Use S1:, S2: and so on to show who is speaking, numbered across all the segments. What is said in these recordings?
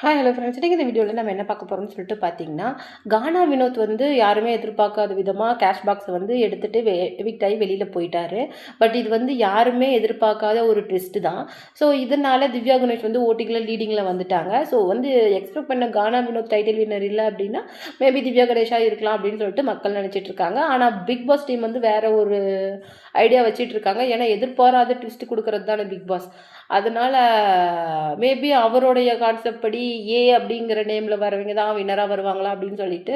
S1: Hi hello friends. இன்றைக்கி இந்த வீடியோவில் நம்ம என்ன பார்க்க போகிறோம்னு சொல்லிட்டு பார்த்தீங்கன்னா, கானா வினோத் வந்து யாருமே எதிர்பார்க்காத விதமாக கேஷ் பாக்ஸை வந்து எடுத்துகிட்டு எவிக்ட் ஆகி வெளியில் போயிட்டாரு. பட் இது வந்து யாருமே எதிர்பார்க்காத ஒரு ட்விஸ்ட்டு தான். ஸோ இதனால் திவ்யா கணேஷ் வந்து ஓட்டிங்கில் லீடிங்கில் வந்துட்டாங்க. ஸோ வந்து எக்ஸ்பெக்ட் பண்ண கானா வினோத் டைட்டில் வின்னர் இல்லை அப்படின்னா மேபி திவ்யா கணேஷாக இருக்கலாம் அப்படின்னு சொல்லிட்டு மக்கள் நினச்சிட்டு இருக்காங்க. ஆனால் பிக் பாஸ் டீம் வந்து வேறு ஒரு ஐடியா வச்சிட்டு இருக்காங்க. ஏன்னா எதிர்பாராத ட்விஸ்ட் கொடுக்கறது தானே பிக் பாஸ். அதனால் மேபி அவருடைய கான்செப்ட் படி அப்படிங்கிற நேமில் வரவங்க தான் வின்னராக வருவாங்களா அப்படின்னு சொல்லிட்டு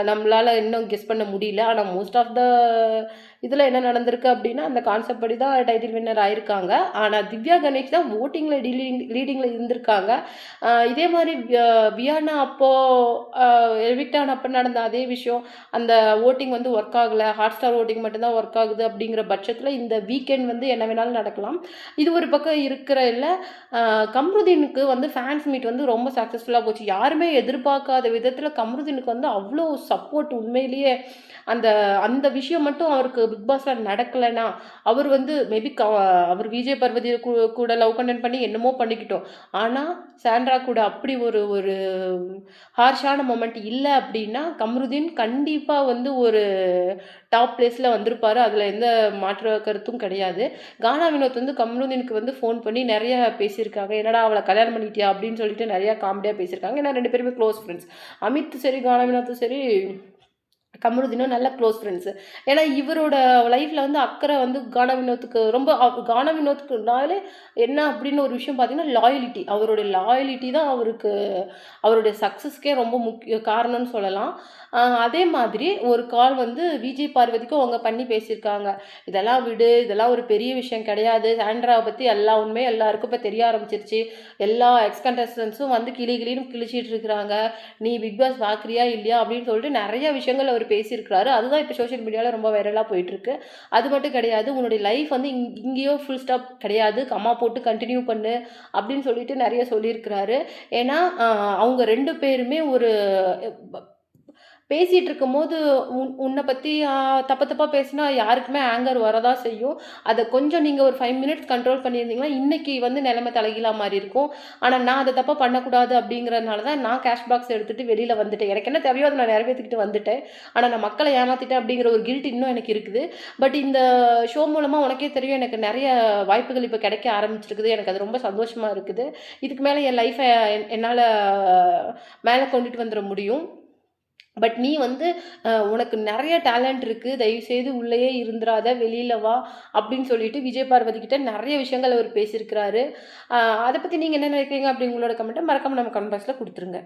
S1: நம்மளால் இன்னும் கெஸ் பண்ண முடியல. ஆனால் மோஸ்ட் ஆஃப் த இதில் என்ன நடந்திருக்கு அப்படின்னா அந்த கான்செப்ட் படி தான் டைட்டில் வின்னர் ஆயிருக்காங்க. ஆனால் திவ்யா கணேஷ் தான் ஓட்டிங்கில் லீடிங்கில் இருந்திருக்காங்க. இதே மாதிரி வியானா அப்போது எவிக்டான் அப்போ நடந்த அதே விஷயம், அந்த ஓட்டிங் வந்து ஒர்க் ஆகலை, ஹாட் ஸ்டார் ஓட்டிங் மட்டும்தான் ஒர்க் ஆகுது அப்படிங்கிற பட்சத்தில் இந்த வீக்கெண்ட் வந்து என்ன வேணாலும் நடக்கலாம். இது ஒரு பக்கம் இருக்கிற இல்லை, கம்ருதீனுக்கு வந்து ஃபேன்ஸ் மீட் வந்து ரொம்ப சக்ஸஸ்ஃபுல்லாக போச்சு. யாருமே எதிர்பார்க்காத விதத்தில் கம்ருதீனுக்கு வந்து அவ்வளோ சப்போர்ட். உண்மையிலேயே அந்த அந்த விஷயம் மட்டும் அவருக்கு பிக் பாஸில் நடக்கலைன்னா அவர் வந்து மேபி அவர் விஜய் பார்வதியை கூட லவ் கண்டென்ட் பண்ணி என்னமோ பண்ணிக்கிட்டோம். ஆனால் சாண்ட்ரா கூட அப்படி ஒரு ஒரு ஹார்ஷான மொமெண்ட் இல்லை அப்படின்னா கம்ருதீன் கண்டிப்பாக வந்து ஒரு டாப் பிளேஸில் வந்திருப்பார். அதில் எந்த மாற்று கருத்தும் கிடையாது. கானா வினோத் வந்து கம்ருதீனுக்கு வந்து ஃபோன் பண்ணி நிறைய பேசியிருக்காங்க. என்னடா அவளை கல்யாணம் பண்ணிட்டியா அப்படின்னு சொல்லிட்டு நிறையா காமெடியாக பேசியிருக்காங்க. ஏன்னா 2 பேருமே க்ளோஸ் ஃப்ரெண்ட்ஸ். அமித் சரி, கானா வினோத்தும் சரி, கமருதீனும் நல்ல க்ளோஸ் ஃப்ரெண்ட்ஸு. ஏன்னா இவரோட லைஃப்பில் வந்து அக்கறை வந்து கானா வினோத்துக்கு ரொம்ப, கானா வினோத்துக்குனாலே என்ன அப்படின்னு ஒரு விஷயம் பார்த்தீங்கன்னா லாயலிட்டி. அவருடைய லாயலிட்டி தான் அவருக்கு அவருடைய சக்ஸஸ்க்கே ரொம்ப முக்கிய காரணம்னு சொல்லலாம். அதே மாதிரி ஒரு கால் வந்து விஜய் பார்வதிக்கும் அவங்க பண்ணி பேசியிருக்காங்க. இதெல்லாம் விடு, இதெல்லாம் ஒரு பெரிய விஷயம் கிடையாது. சாண்ட்ராவை பற்றி எல்லா உண்மையும் எல்லாருக்கும் இப்போ தெரிய ஆரம்பிச்சிருச்சு. எல்லா எக்ஸ் கண்டஸ்டன்ஸும் வந்து கிளின்னு கிழிச்சிட்டு இருக்கிறாங்க. நீ பிக் பாஸ் பார்க்குறியா இல்லையா அப்படின்னு சொல்லிட்டு நிறைய விஷயங்கள் அவர் பேசியிருக்கிறாரு. அதுதான் இப்போ சோஷியல் மீடியாவில் ரொம்ப வைரலாக போயிட்டுருக்கு. அது மட்டும் கிடையாது, உன்னுடைய லைஃப் வந்து இங்கேயோ ஃபுல் ஸ்டாப் கிடையாது, கம்மா போட்டு கண்டினியூ பண்ணு அப்படின்னு சொல்லிட்டு நிறைய சொல்லியிருக்கிறாரு. ஏன்னா அவங்க 2 பேருமே ஒரு பேசிகிட்டு இருக்கும்போது உன்னை பற்றி தப்பாக பேசினா யாருக்குமே ஆங்கர் வரதான் செய்யும். அதை கொஞ்சம் நீங்கள் ஒரு 5 மினிட்ஸ் கண்ட்ரோல் பண்ணியிருந்தீங்கன்னா இன்றைக்கி வந்து நிலைமை தலைகீழாக மாதிரி இருக்கும். ஆனால் நான் அதை தப்பாக பண்ணக்கூடாது அப்படிங்கிறதுனால தான் நான் கேஷ் பாக்ஸ் எடுத்துகிட்டு வெளியில் வந்துட்டேன். எனக்கு என்ன தேவையோ அதை நான் நிறைவேற்றிக்கிட்டு வந்துட்டேன். ஆனால் நான் மக்களை ஏமாற்றிட்டேன் அப்படிங்கிற ஒரு கில்ட் இன்னும் எனக்கு இருக்குது. பட் இந்த ஷோ மூலமாக உனக்கே தெரியும் எனக்கு நிறைய வாய்ப்புகள் இப்போ கிடைக்க ஆரம்பிச்சிருக்குது. எனக்கு அது ரொம்ப சந்தோஷமாக இருக்குது. இதுக்கு மேலே என் லைஃப்பை என்னால் மேலே கொண்டுட்டு வந்துட முடியும். பட் நீ வந்து உனக்கு நிறைய டேலண்ட் இருக்குது, தயவுசெய்து உள்ளேயே இருந்துராத, வெளியில் வா அப்படின்னு சொல்லிட்டு விஜய் பார்வதி கிட்ட நிறைய விஷயங்கள் அவர் பேசியிருக்கிறாரு. அதை பற்றி நீங்கள் என்ன நினைக்கிறீங்க அப்படி உங்களோட கமெண்ட்டை மறக்காமல் நம்ம கமெண்ட் பாக்ஸில் கொடுத்துருங்க.